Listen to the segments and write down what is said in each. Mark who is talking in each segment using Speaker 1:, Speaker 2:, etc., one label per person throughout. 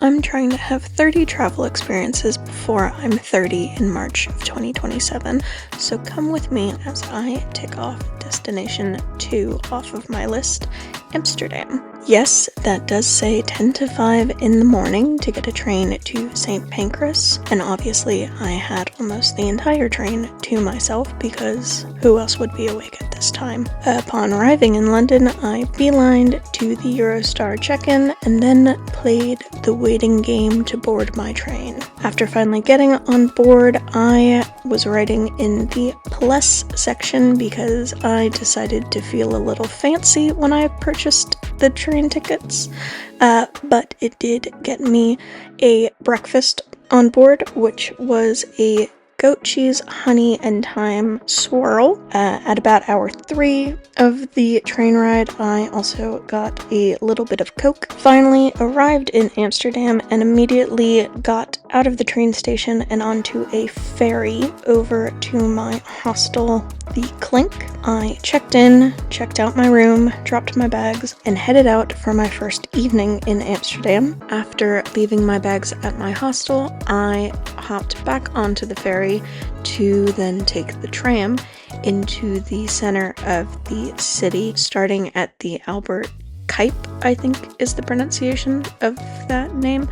Speaker 1: I'm trying to have 30 travel experiences before I'm 30 in March of 2027, so come with me as I tick off destination 2 off of my list, Amsterdam. Yes, that does say 10 to 5 in the morning to get a train to St. Pancras, and obviously I had almost the entire train to myself because who else would be awake at this time? Upon arriving in London, I beelined to the Eurostar check-in and then played the waiting game to board my train. After finally getting on board, I was writing in the plus section because I decided to feel a little fancy when I purchased the train tickets, but it did get me a breakfast on board, which was a goat cheese, honey, and thyme swirl. At about hour 3 of the train ride, I also got a little bit of Coke. Finally arrived in Amsterdam and immediately got out of the train station and onto a ferry over to my hostel, the Clink. I checked in, checked out my room, dropped my bags, and headed out for my first evening in Amsterdam. After leaving my bags at my hostel, I hopped back onto the ferry to then take the tram into the center of the city, starting at the Albert Kuip, I think is the pronunciation of that name,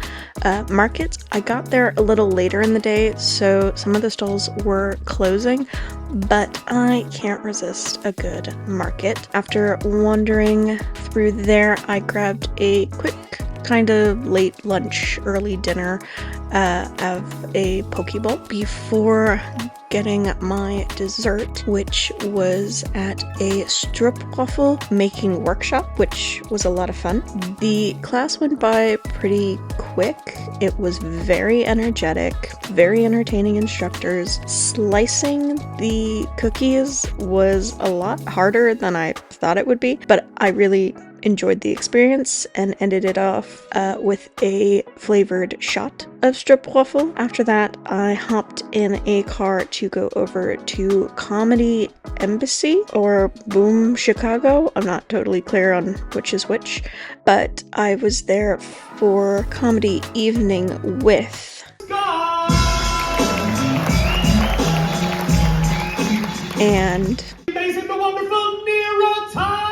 Speaker 1: market. I got there a little later in the day, so some of the stalls were closing, but I can't resist a good market. After wandering through there, I grabbed a quick kind of late lunch, early dinner of a Pokeball before getting my dessert, which was at a stroopwafel making workshop, which was a lot of fun. The class went by pretty quick. It was very energetic, very entertaining instructors. Slicing the cookies was a lot harder than I thought it would be, but I really enjoyed the experience and ended it off with a flavored shot of stroopwafel. After that, I hopped in a car to go over to Comedy Embassy or Boom Chicago. I'm not totally clear on which is which, but I was there for comedy evening with and
Speaker 2: Amazing, the wonderful Nero Time!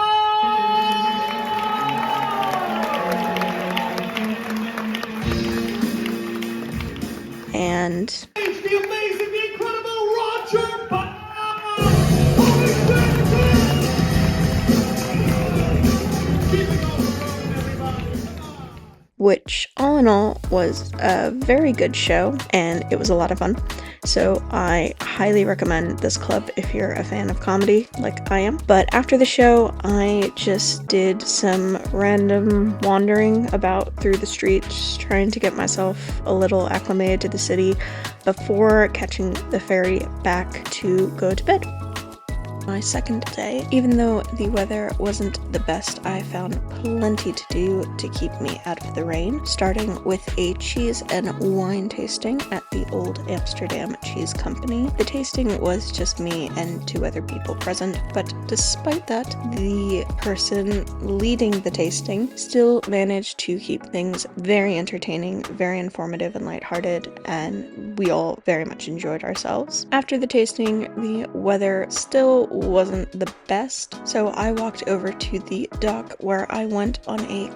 Speaker 1: and
Speaker 2: The amazing, the incredible Roger Butler!
Speaker 1: which all in all was a very good show and it was a lot of fun. So I highly recommend this club if you're a fan of comedy like I am. But after the show, I just did some random wandering about through the streets, trying to get myself a little acclimated to the city before catching the ferry back to go to bed. My second day, even though the weather wasn't the best, I found plenty to do to keep me out of the rain, starting with a cheese and wine tasting at the Old Amsterdam Cheese Company. The tasting was just me and 2 other people present, but despite that, the person leading the tasting still managed to keep things very entertaining, very informative and lighthearted, and we all very much enjoyed ourselves. After the tasting, the weather still wasn't the best, so I walked over to the dock where I went on a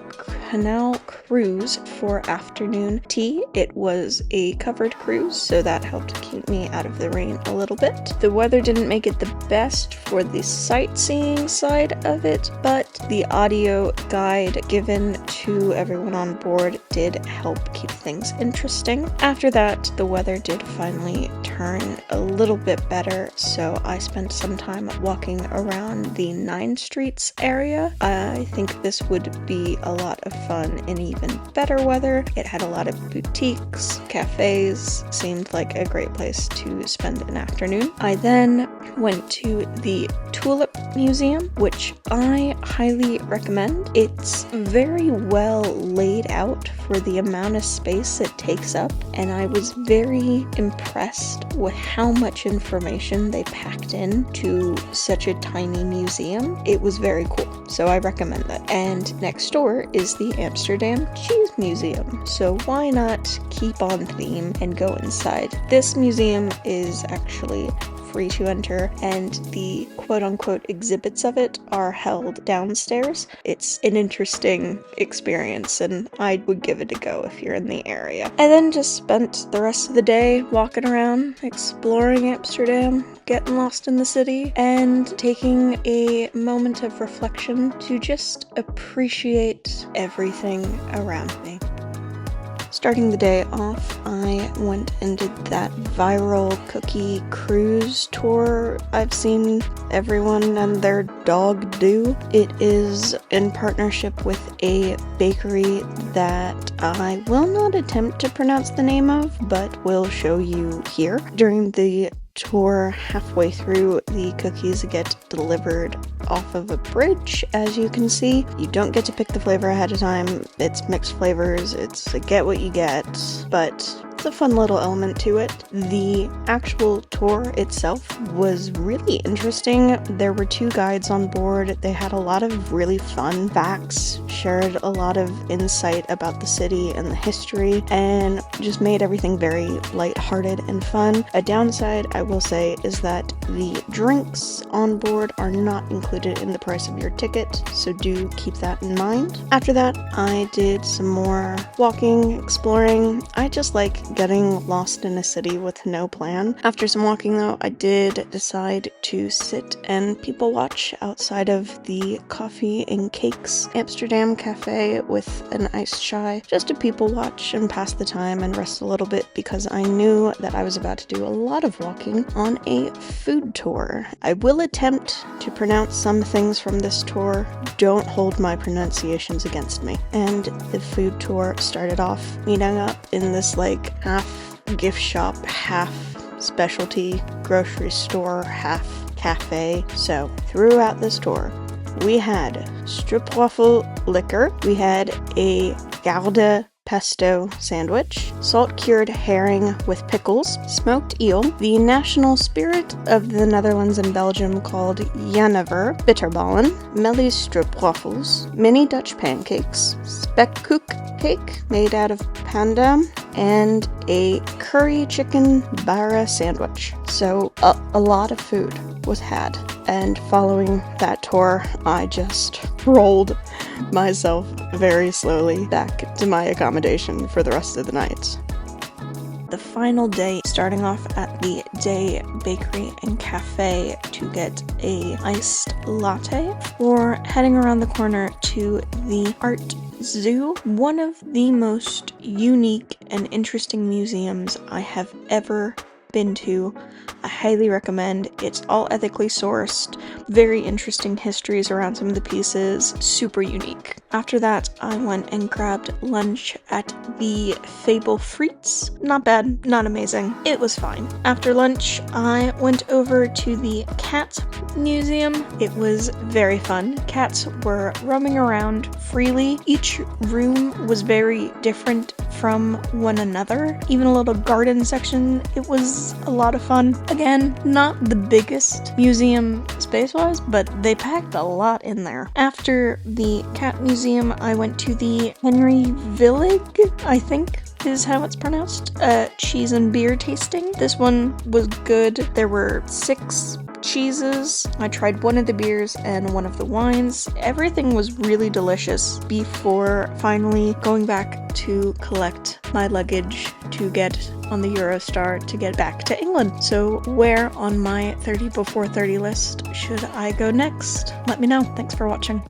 Speaker 1: canal cruise for afternoon tea. It was a covered cruise, so that helped keep me out of the rain a little bit. The weather didn't make it the best for the sightseeing side of it, but the audio guide given to everyone on board did help keep things interesting. After that, the weather did finally turn a little bit better, so I spent some time walking around the 9 Streets area. I think this would be a lot of fun in even better weather. It had a lot of boutiques, cafes, seemed like a great place to spend an afternoon. I then went to the Tulip Museum, which I highly recommend. It's very well laid out for the amount of space it takes up, and I was very impressed with how much information they packed into such a tiny museum. It was very cool, so I recommend that. And next door is the Amsterdam Cheese Museum, so why not keep on theme and go inside? This museum is actually free to enter, and the quote-unquote exhibits of it are held downstairs. It's an interesting experience, and I would give it a go if you're in the area. I then just spent the rest of the day walking around, exploring Amsterdam, getting lost in the city, and taking a moment of reflection to just appreciate everything around me. Starting the day off, I went and did that viral cookie cruise tour I've seen everyone and their dog do. It is in partnership with a bakery that I will not attempt to pronounce the name of, but will show you here. During the tour, halfway through, the cookies get delivered off of a bridge. As you can see, you don't get to pick the flavor ahead of time. It's mixed flavors, it's a get what you get, but it's a fun little element to it. The actual tour itself was really interesting. There were 2 guides on board. They had a lot of really fun facts, shared a lot of insight about the city and the history, and just made everything very lighthearted and fun. A downside, I will say, is that the drinks on board are not included in the price of your ticket, so do keep that in mind. After that, I did some more walking, exploring. I just like getting lost in a city with no plan. After some walking though, I did decide to sit and people watch outside of the Coffee and Cakes Amsterdam cafe with an iced chai, just to people watch and pass the time and rest a little bit, because I knew that I was about to do a lot of walking on a food tour. I will attempt to pronounce some things from this tour. Don't hold my pronunciations against me. And the food tour started off meeting up in this like half gift shop, half specialty grocery store, half cafe. So throughout this tour, we had stroopwafel liquor, we had a garde pesto sandwich, salt-cured herring with pickles, smoked eel, the national spirit of the Netherlands and Belgium called Jenever, bitterballen, Melly's stroopwafels, mini Dutch pancakes, spekkoek cake made out of panda, and a curry chicken bara sandwich. So a lot of food was had. And following that tour, I just rolled myself very slowly back to my accommodation for the rest of the night. The final day, starting off at the Day Bakery and Cafe to get a iced latte, or heading around the corner to the Art Zoo, one of the most unique and interesting museums I have ever been to. I highly recommend. It's all ethically sourced, very interesting histories around some of the pieces, super unique. After that, I went and grabbed lunch at the Fable Frites. Not bad, not amazing. It was fine. After lunch, I went over to the Cat Museum. It was very fun. Cats were roaming around freely. Each room was very different from one another. Even a little garden section. It was a lot of fun. Again, not the biggest museum space-wise, but they packed a lot in there. After the Cat Museum, I went to the Henry Villig, I think is how it's pronounced, cheese and beer tasting. This one was good. There were 6 cheeses. I tried one of the beers and one of the wines. Everything was really delicious before finally going back to collect my luggage to get on the Eurostar to get back to England. So where on my 30 before 30 list should I go next? Let me know. Thanks for watching.